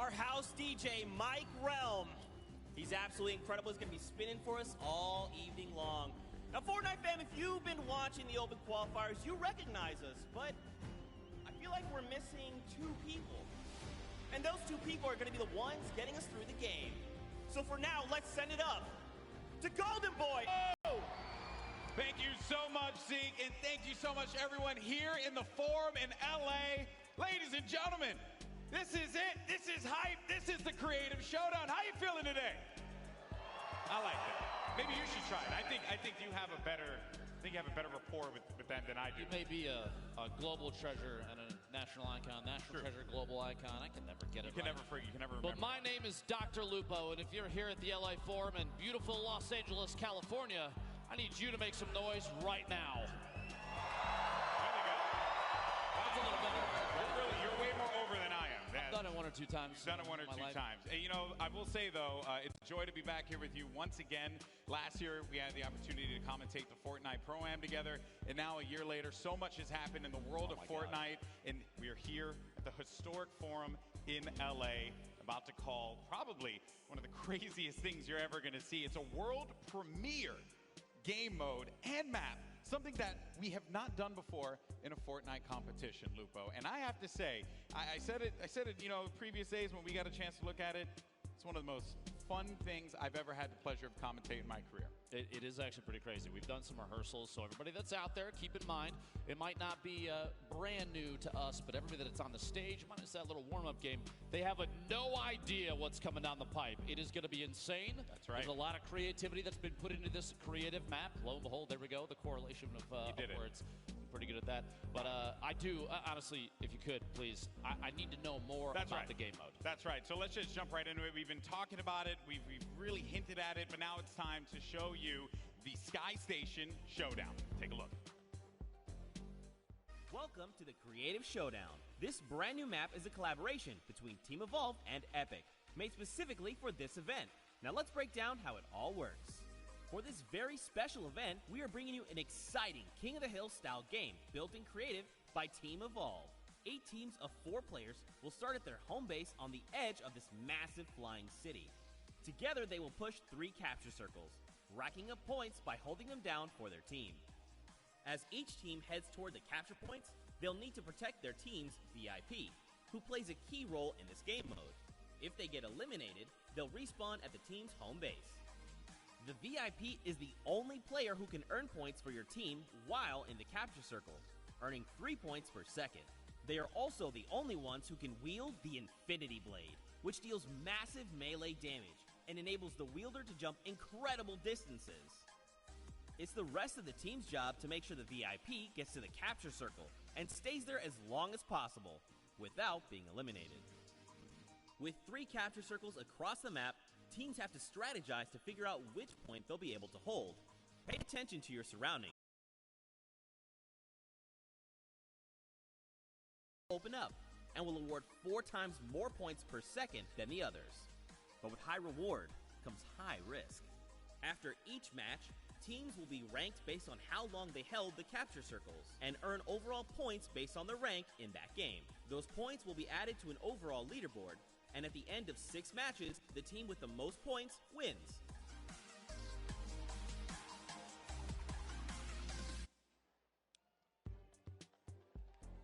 our house DJ, Mike Realm. He's absolutely incredible. He's going to be spinning for us all evening long. Now, Fortnite fam, if you've been watching the Open Qualifiers, you recognize us, but I feel like we're missing two people. And those two people are going to be the ones getting us through the game. So for now, let's send it up to Golden Boy. Oh! Thank you so much, Zeke, and thank you so much, everyone here in the Forum in LA. Ladies and gentlemen, this is it. This is hype. This is the Creative Showdown. How you feeling today? I like that. Maybe you should try it. I think you have a better rapport with them than I do. You may be a global treasure and a national icon, national treasure, global icon. I can never get it right. You can never remember. But my name is Dr. Lupo, and if you're here at the LA Forum in beautiful Los Angeles, California, I need you to make some noise right now. There we go. That's a little better. You're way more over than I am. I've done it one or two times. You've done it one or two times. And, you know, I will say, though, it's a joy to be back here with you once again. Last year, we had the opportunity to commentate the Fortnite Pro-Am together. And now, a year later, so much has happened in the world of Fortnite. And we are here at the historic Forum in LA, about to call probably one of the craziest things you're ever going to see. It's a world premiere game mode and map, something that we have not done before in a Fortnite competition, Lupo. And I have to say, I said it, you know, previous days when we got a chance to look at it. It's one of the most fun things I've ever had the pleasure of commentating in my career. It is actually pretty crazy. We've done some rehearsals, so everybody that's out there, keep in mind, it might not be brand new to us, but everybody that's on the stage, minus that little warm-up game, they have no idea what's coming down the pipe. It is going to be insane. That's right. There's a lot of creativity that's been put into this creative map. Lo and behold, there we go, the correlation of words. Pretty good at that. But I do, honestly, if you could, please, I need to know more about the game mode. That's right. So let's just jump right into it. We've been talking about it. We've really hinted at it, but now it's time to show you the Sky Station Showdown. Take a look. Welcome to the Creative Showdown. This brand new map is a collaboration between Team Evolve and Epic, made specifically for this event. Now let's break down how it all works. For this very special event, we are bringing you an exciting King of the Hill style game built in creative by Team Evolve. 8 teams of 4 players will start at their home base on the edge of this massive flying city. Together, they will push 3 capture circles, racking up points by holding them down for their team. As each team heads toward the capture points, they'll need to protect their team's VIP, who plays a key role in this game mode. If they get eliminated, they'll respawn at the team's home base. The VIP is the only player who can earn points for your team while in the capture circle, earning 3 points per second. They are also the only ones who can wield the Infinity Blade, which deals massive melee damage and enables the wielder to jump incredible distances. It's the rest of the team's job to make sure the VIP gets to the capture circle and stays there as long as possible without being eliminated. With 3 capture circles across the map, teams have to strategize to figure out which point they'll be able to hold. Pay attention to your surroundings. Open up and will award 4 times more points per second than the others. But with high reward comes high risk. After each match, teams will be ranked based on how long they held the capture circles and earn overall points based on their rank in that game. Those points will be added to an overall leaderboard, and at the end of 6 matches, the team with the most points wins.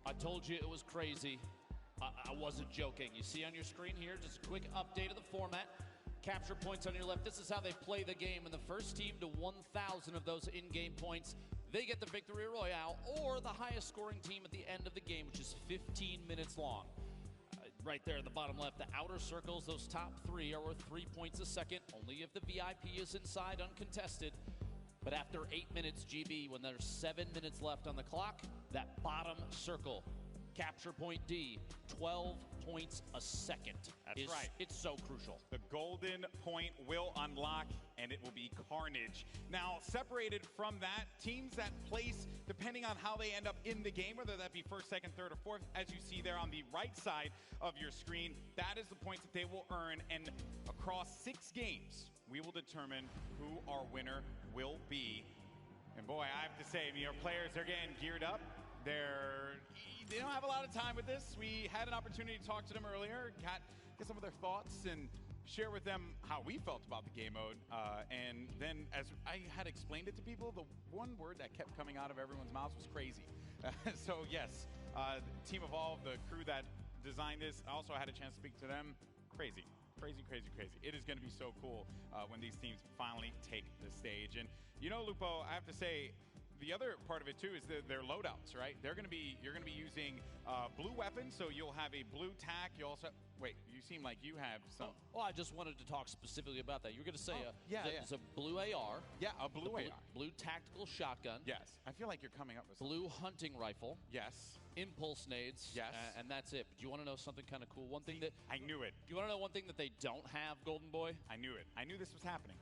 I told you it was crazy. I wasn't joking. You see on your screen here, just a quick update of the format. Capture points on your left. This is how they play the game. And the first team to 1,000 of those in-game points, they get the victory royale, or the highest scoring team at the end of the game, which is 15 minutes long. Right there at the bottom left, the outer circles, those top 3 are worth 3 points a second, only if the VIP is inside uncontested. But after 8 minutes, GB, when there's 7 minutes left on the clock, that bottom circle, capture point D, 12 points a second. That's right. It's so crucial. The golden point will unlock, and it will be carnage. Now, separated from that, teams that place, depending on how they end up in the game, whether that be first, second, third, or fourth, as you see there on the right side of your screen, that is the points that they will earn. And across 6 games, we will determine who our winner will be. And boy, I have to say, our players, they're getting geared up. They don't have a lot of time with this. We had an opportunity to talk to them earlier, got get some of their thoughts and share with them how we felt about the game mode. And then as I had explained it to people, the one word that kept coming out of everyone's mouths was crazy. So yes, Team Evolve, the crew that designed this, I also had a chance to speak to them. Crazy. Crazy, crazy, crazy. It is going to be so cool when these teams finally take the stage. And you know, Lupo, I have to say, the other part of it too is their loadouts, right? You're going to be using blue weapons, so you'll have a blue tac. You also wait. You seem like you have some. Well, I just wanted to talk specifically about that. You were going to say it's a blue AR. Yeah, a blue AR. Blue tactical shotgun. Yes, I feel like you're coming up with something. Blue hunting rifle. Yes. Impulse nades. Yes. And that's it. But do you want to know something kind of cool? One thing that I knew it. You want to know one thing that they don't have, Golden Boy? I knew it. I knew this was happening.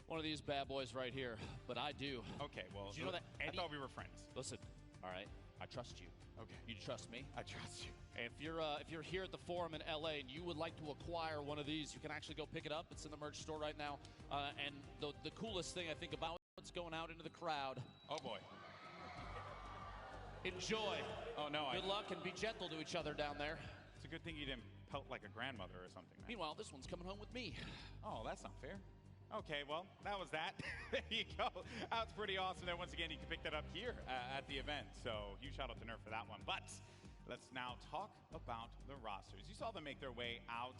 One of these bad boys right here, but I do. Okay, well, do you know that I thought we were friends. Listen, all right, I trust you. Okay. You trust me? I trust you. And if you're here at the forum in LA and you would like to acquire one of these, you can actually go pick it up. It's in the merch store right now. And the coolest thing I think about it's going out into the crowd. Oh boy. Enjoy. Oh no. Good luck and be gentle to each other down there. It's a good thing you didn't pelt like a grandmother or something. Man. Meanwhile, this one's coming home with me. Oh, that's not fair. Okay, well, that was that. There you go. That's pretty awesome. And once again, you can pick that up here at the event. So huge shout out to Nerf for that one. But let's now talk about the rosters. You saw them make their way out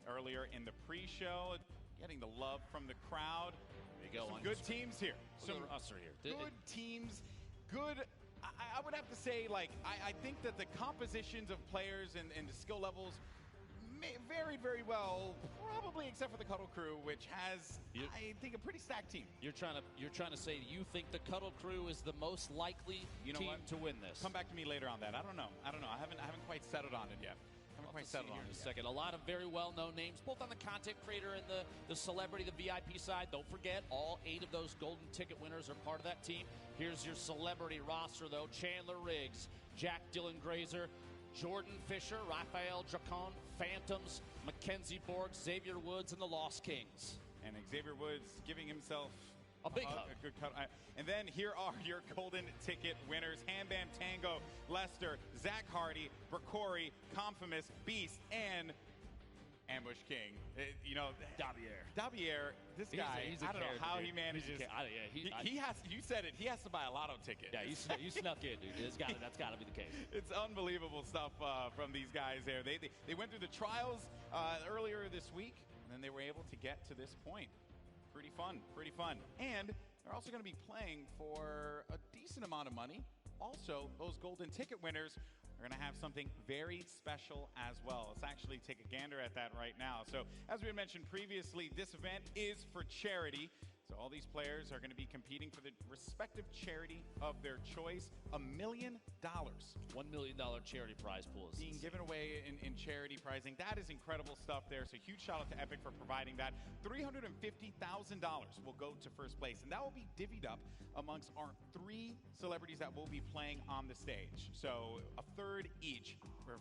earlier in the pre-show, getting the love from the crowd. There you go. Some good teams here. Some roster here. Good teams. Good. I would have to say, like, I think that the compositions of players and the skill levels very, very well, probably except for the Cuddle Crew, which has, I think, a pretty stacked team. You're trying to say you think the Cuddle Crew is the most likely team to win this. Come back to me later on that. I don't know. I haven't quite settled on it yet. In a second. A lot of very well-known names, both on the content creator and the celebrity, the VIP side. Don't forget, all 8 of those golden ticket winners are part of that team. Here's your celebrity roster, though. Chandler Riggs, Jack Dylan Grazer, Jordan Fisher, Raphael Dracon, Phantoms, Mackenzie Borg, Xavier Woods, and the Lost Kings. And Xavier Woods giving himself a big hug. A good cut. And then here are your golden ticket winners. Ham Bam Tango, Lester, Zach Hardy, Bracori, Confamous, Beast, and Ambush King. Davier, this guy, I don't know how he manages. He has, you said it, he has to buy a lotto ticket. Yeah, you snuck in, dude. That's got to be the case. It's unbelievable stuff from these guys there. They went through the trials earlier this week, and then they were able to get to this point. Pretty fun. And they're also going to be playing for a decent amount of money. Also, those golden ticket winners are going to have something very special as well. Let's actually take a gander at that right now. So, as we mentioned previously, this event is for charity. So all these players are going to be competing for the respective charity of their choice. $1 million. $1 million charity prize pool is being given away in charity prizing. That is incredible stuff there. So huge shout out to Epic for providing that. $350,000 will go to first place, and that will be divvied up amongst our 3 celebrities that will be playing on the stage. So a third each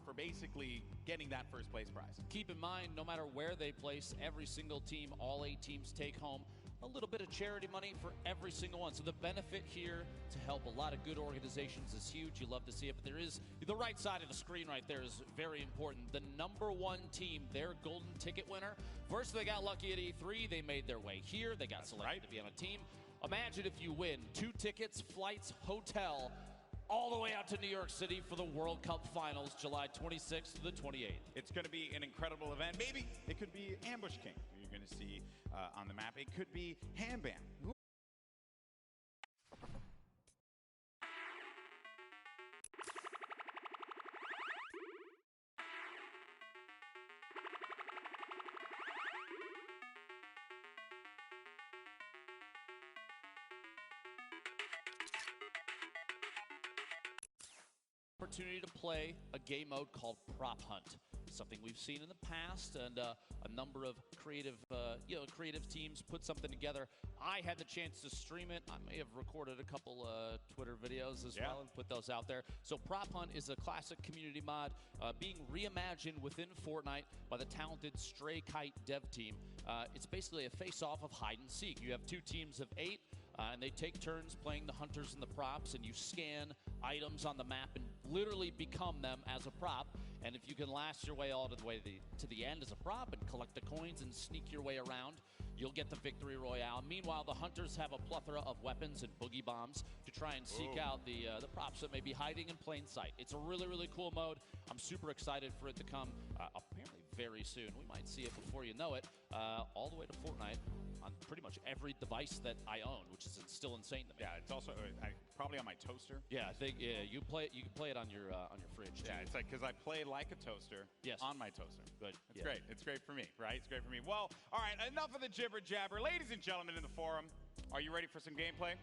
for basically getting that first place prize. Keep in mind, no matter where they place, every single team, all 8 teams take home a little bit of charity money for every single one. So the benefit here to help a lot of good organizations is huge. You love to see it, but there is the right side of the screen right there is very important. The number 1 team, their golden ticket winner. First, they got lucky at E3. They made their way here. They got selected to be on a team. Imagine if you win 2 tickets, flights, hotel, all the way out to New York City for the World Cup Finals, July 26th to the 28th. It's going to be an incredible event. Maybe it could be Ambush King, who you're going to see on the map. It could be Ham Bam. Opportunity to play a game mode called Prop Hunt, something we've seen in the past, and a number of creative teams put something together. I had the chance to stream it. I may have recorded a couple Twitter videos as well and put those out there. So Prop Hunt is a classic community mod being reimagined within Fortnite by the talented Stray Kite dev team. It's basically a face-off of hide and seek. You have 2 teams of 8. And they take turns playing the hunters and the props, and you scan items on the map and literally become them as a prop. And if you can last your way all the way to the end as a prop and collect the coins and sneak your way around, you'll get the victory royale. Meanwhile, the hunters have a plethora of weapons and boogie bombs to try and seek out the props that may be hiding in plain sight. It's a really, really cool mode. I'm super excited for it to come apparently very soon. We might see it before you know it, all the way to Fortnite on pretty much every device that I own, which is still insane to me. Yeah, it's also probably on my toaster. Yeah, I think you can play it on your fridge too. Yeah, it's like because I play like a toaster on my toaster. Good. It's great. It's great for me, right? It's great for me. Well, all right, enough of the jibber jabber. Ladies and gentlemen in the forum, are you ready for some gameplay?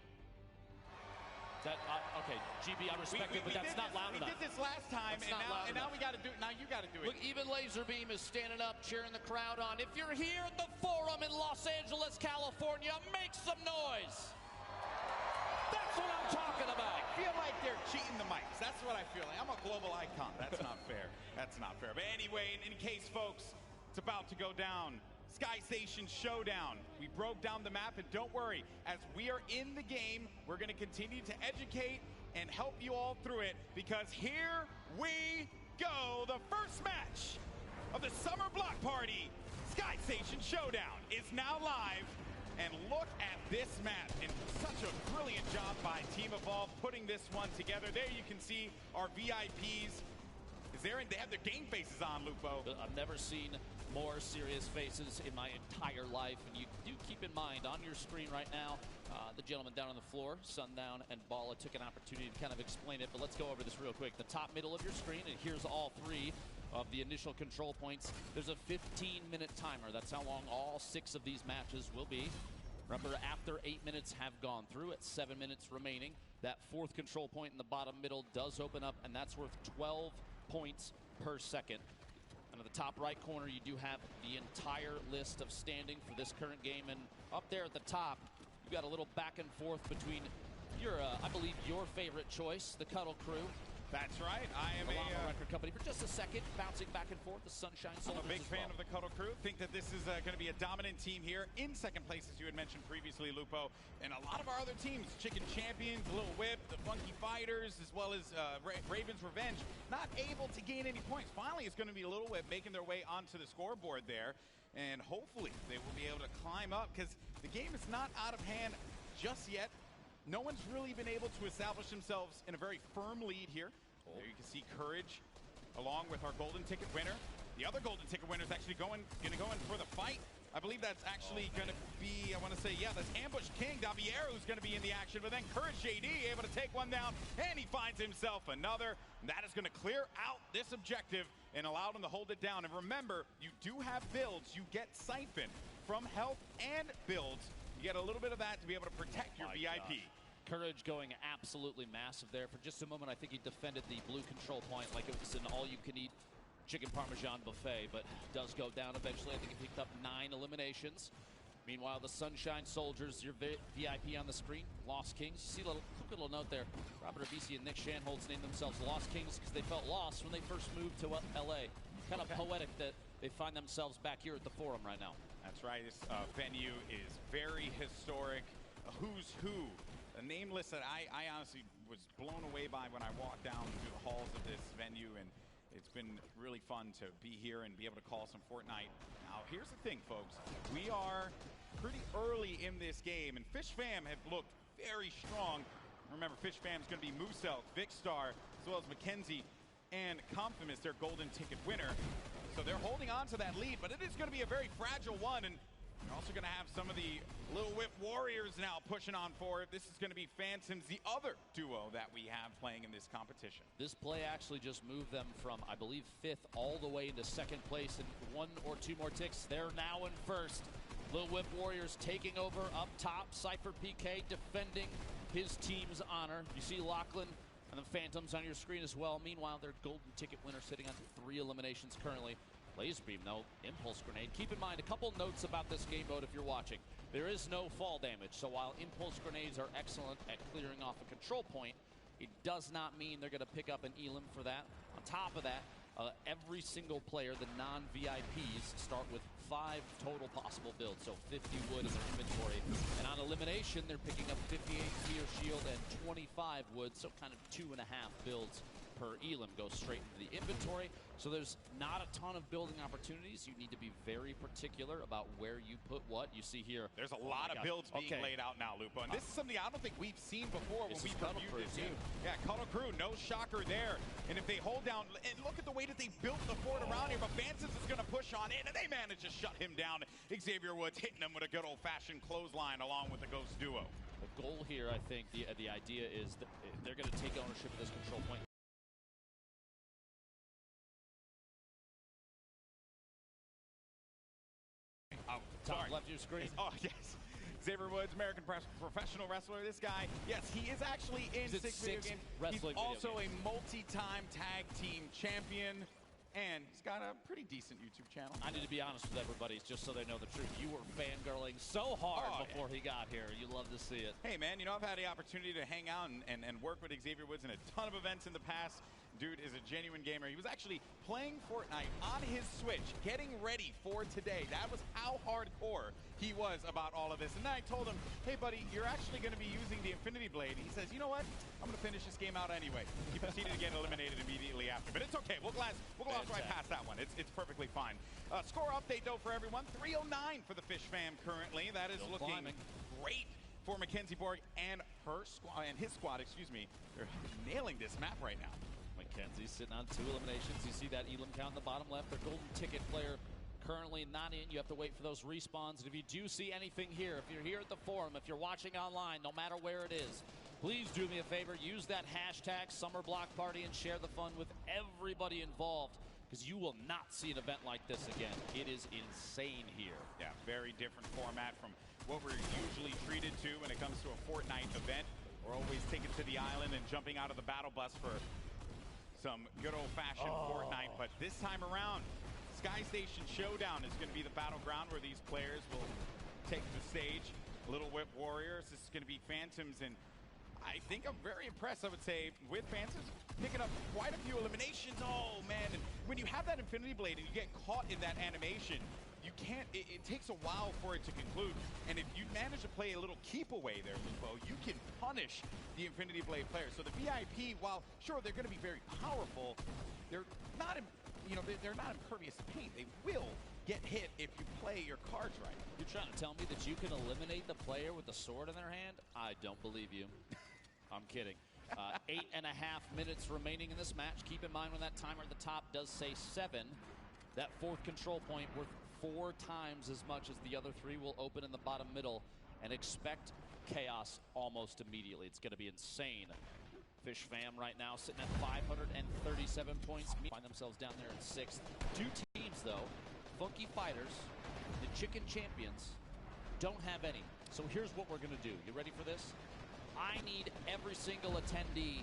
Okay, GB, I respect it, but that's not loud enough. We did this last time, and now we got to do it. Now you got to do it. Look, even Laserbeam is standing up, cheering the crowd on. If you're here at the Forum in Los Angeles, California, make some noise. That's what I'm talking about. I feel like they're cheating the mics. That's what I feel like. I'm a global icon. That's not fair. That's not fair. But anyway, in case, folks, it's about to go down. Sky Station Showdown. We broke down the map, and don't worry, as we are in the game, we're going to continue to educate and help you all through it, because here we go. The first match of the Summer Block Party, Sky Station Showdown, is now live. And look at this map, and such a brilliant job by Team Evolve putting this one together. There you can see our VIPs. They have their game faces on, Lupo. I've never seen more serious faces in my entire life, and you do keep in mind on your screen right now, the gentleman down on the floor, Sundown and Bala, took an opportunity to kind of explain it, but let's go over this real quick. The top middle of your screen, and here's all three of the initial control points. There's a 15-minute timer. That's how long all 6 of these matches will be. Remember, after 8 minutes have gone through, at 7 minutes remaining, that 4th control point in the bottom middle does open up, and that's worth 12 points per second. And at the top right corner, you do have the entire list of standing for this current game. And up there at the top, you've got a little back and forth between I believe your favorite choice, the Cuddle Crew. That's right. I am a record company for just a second, bouncing back and forth. The Sunshine Soldiers. I'm a big fan of the Cuddle Crew. Think that this is going to be a dominant team here in second place, as you had mentioned previously, Lupo. And a lot of our other teams, Chicken Champions, Little Whip, the Funky Fighters, as well as Raven's Revenge, not able to gain any points. Finally, it's going to be Little Whip making their way onto the scoreboard there. And hopefully they will be able to climb up, because the game is not out of hand just yet. No one's really been able to establish themselves in a very firm lead here. There you can see Courage along with our golden ticket winner. The other golden ticket winner is actually going to go in for the fight. I believe that's actually going to be, I want to say, yeah, that's Ambush King Daviero who's going to be in the action. But then Courage JD able to take one down, and he finds himself another. And that is going to clear out this objective and allow them to hold it down. And remember, you do have builds. You get Siphon from health and builds. You get a little bit of that to be able to protect your VIP. Courage going absolutely massive there. For just a moment, I think he defended the blue control point like it was an all-you-can-eat chicken parmesan buffet, but does go down eventually. I think he picked up 9 eliminations. Meanwhile, the Sunshine Soldiers, your VIP on the screen, Lost Kings. You see a quick little note there. Robert Abisi and Nick Shanholz named themselves Lost Kings because they felt lost when they first moved to LA. Kind of poetic that they find themselves back here at the Forum right now. That's right. This venue is very historic. A who's who. A name list that I honestly was blown away by when I walked down through the halls of this venue, and it's been really fun to be here and be able to call some Fortnite. Now, here's the thing, folks. We are pretty early in this game, and Fish Fam have looked very strong. Remember, Fish Fam's going to be Mooselk, Vicstar, as well as Mackenzie, and Confirmus, their golden ticket winner. So they're holding on to that lead, but it is going to be a very fragile one, and you're also going to have some of the Little Whip Warriors now pushing on forward. This is going to be Phantoms, the other duo that we have playing in this competition. This play actually just moved them from, I believe, 5th all the way into 2nd place. And 1 or 2 more ticks, they're now in 1st. Little Whip Warriors taking over up top. Cypher PK defending his team's honor. You see Lachlan and the Phantoms on your screen as well. Meanwhile, their golden ticket winner sitting on 3 eliminations currently. Laserbeam, no impulse grenade. Keep in mind a couple notes about this game mode if you're watching. There is no fall damage, so while impulse grenades are excellent at clearing off a control point, it does not mean they're going to pick up an elim for that. On top of that, every single player, the non-VIPs, start with 5 total possible builds, so 50 wood in their inventory. And on elimination, they're picking up 58 fear shield and 25 wood, so kind of 2.5 builds per elim goes straight into the inventory. So there's not a ton of building opportunities. You need to be very particular about where you put what. You see here. There's a lot of builds being laid out now, Lupo. And this is something I don't think we've seen before when we've reviewed this. Yeah, Cuddle Crew, no shocker there. And if they hold down, and look at the way that they built the fort around here, but Vances is going to push on in, and they manage to shut him down. Xavier Woods hitting him with a good old-fashioned clothesline along with the Ghost duo. The goal here, I think, the idea is that they're going to take ownership of this control point. Oh, top left of your screen. Oh, yes. Xavier Woods, American professional wrestler. This guy, yes, he is actually in six video games. He's also a multi-time tag team champion. And he's got a pretty decent YouTube channel. I need to be honest with everybody, just so they know the truth. You were fangirling so hard before he got here. You love to see it. Hey, man, you know, I've had the opportunity to hang out and work with Xavier Woods in a ton of events in the past. Dude is a genuine gamer. He was actually playing Fortnite on his Switch, getting ready for today. That was how hardcore he was about all of this. And then I told him, hey, buddy, you're actually going to be using the Infinity Blade. He says, you know what? I'm going to finish this game out anyway. He proceeded to get eliminated immediately after. But it's okay. We'll gloss right past that one. It's perfectly fine. Score update, though, for everyone. 309 for the Fish fam currently. That is looking great for Mackenzie Borg and his squad, excuse me. They're nailing this map right now. Mackenzie's sitting on 2 eliminations. You see that elim count in the bottom left. Their golden ticket player currently not in. You have to wait for those respawns. And if you do see anything here, if you're here at the forum, if you're watching online, no matter where it is, please do me a favor. Use that hashtag #SummerBlockParty and share the fun with everybody involved, because you will not see an event like this again. It is insane here. Yeah, very different format from what we're usually treated to when it comes to a Fortnite event. We're always taken to the island and jumping out of the battle bus for some good old-fashioned Fortnite, but this time around, Sky Station Showdown is going to be the battleground where these players will take the stage. Little Whip Warriors, this is going to be Phantoms, and I think I'm very impressed, I would say, with Phantoms picking up quite a few eliminations. Oh, man, and when you have that Infinity Blade and you get caught in that animation, you can't, it takes a while for it to conclude. And if you manage to play a little keep away there, Lupo, you can punish the Infinity Blade players. So the VIP, while sure they're going to be very powerful, they're not, they're not impervious to pain. They will get hit if you play your cards right. You're trying to tell me that you can eliminate the player with the sword in their hand? I don't believe you. I'm kidding. 8.5 minutes remaining in this match. Keep in mind when that timer at the top does say 7, that 4th control point worth 4 times as much as the other 3 will open in the bottom middle, and expect chaos almost immediately. It's going to be insane. Fish fam right now sitting at 537 points. Find themselves down there in 6th. 2 teams, though, Funky Fighters, the Chicken Champions, don't have any. So here's what we're going to do. You ready for this? I need every single attendee